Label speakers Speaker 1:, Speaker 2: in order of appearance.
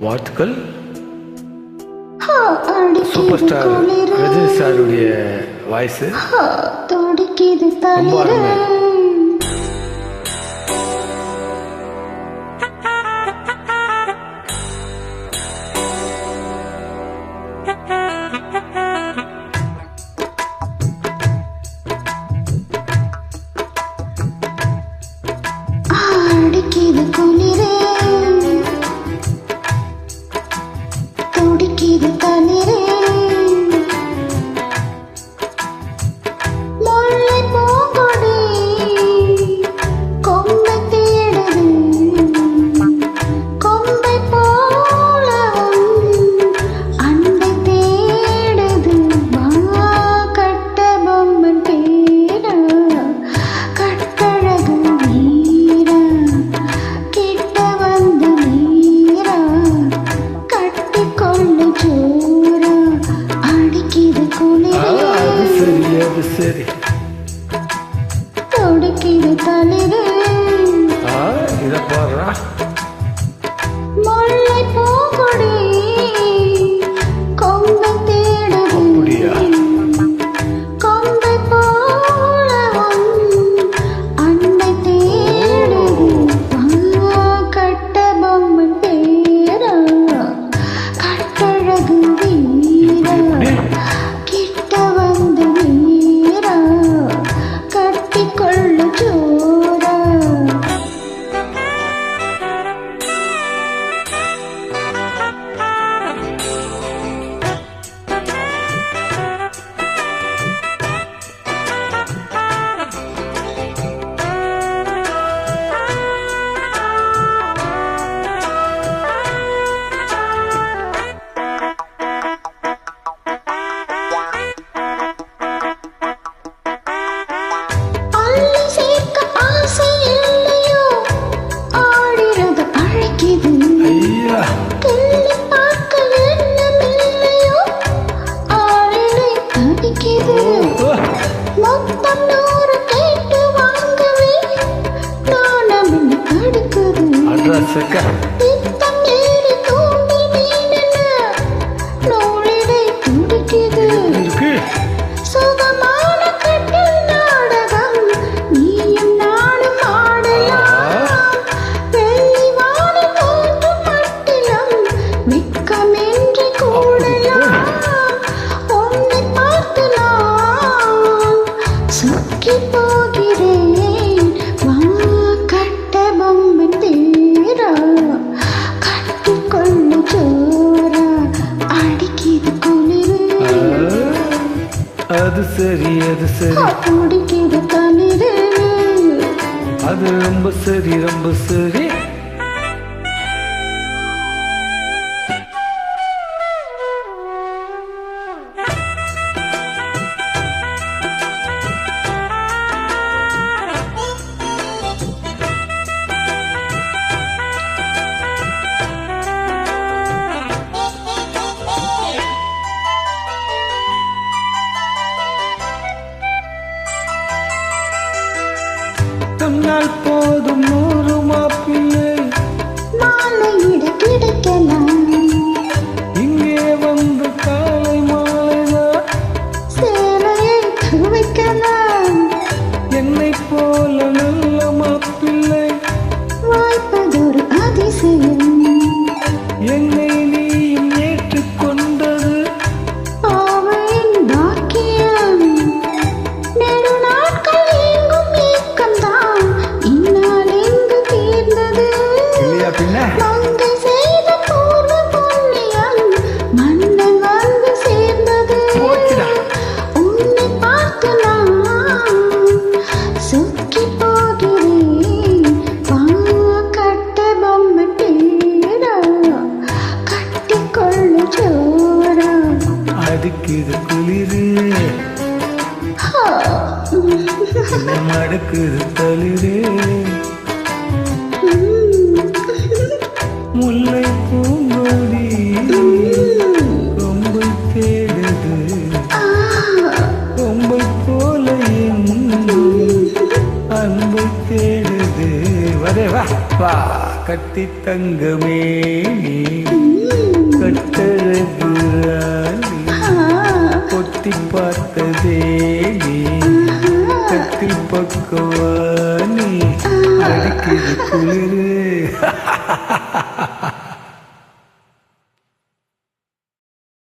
Speaker 1: வாழ்த்துக்கள். Super star Rajini சாருடைய voice ரொம்ப அருமை. சரி இத பாடுறா
Speaker 2: முல்லை பூங்கொடி கொம்பை தேடும் கொம்பை போலவும் அன்னை தேடும் கட்ட பொம்மை பேரா கட்டழகு வீரா கிட்ட வந்து வீரா கட்டிக்கொள்ளு ஜோரா
Speaker 1: Seka. அது சரி அது சரி அது ரொம்ப சரி ரொம்ப சரி. சொன்னால் போதும் 100 மாப்பிள்ளை
Speaker 2: மாலையிட கிடைக்கலாம்.
Speaker 1: இங்கே வந்து காலை மாலைதான்
Speaker 2: சேலையை துவைக்கலாம்.
Speaker 1: என்னை போல நல்ல மாப்பிள்ளை
Speaker 2: வாய்ப்பதொரு அதிசயம்.
Speaker 1: என்னை நீயும் ஏற்றுக்கொண்டது
Speaker 2: ஆவையின் பாக்கியம். நெடுநாட்கள் எங்கும் ஏக்கம்தான் இந்நாள் எங்கு தீர்ந்தது. மங்கை செய்த பூர்வ புண்ணியம் மன்னன் வந்து சேர்ந்தது. உன்னை பார்த்து நான் சொக்கி போகிறேன். கட்ட பொம்மை பேரா கட்டிக்கொள்ளு ஜோரா.
Speaker 1: அடிக்குது குளிரு மடுக்குது தளிரு முல்லை பூங்கொடி கொம்பை தேடுது கொம்பை போல அன்பை தேடுது. வரே வா வா. கட்டி தங்கமே நீ கட்டழகு ராணி பொத்தி பார்த்ததே நீ கட்டி பக்கவானி அடிக்கிறது குளிரு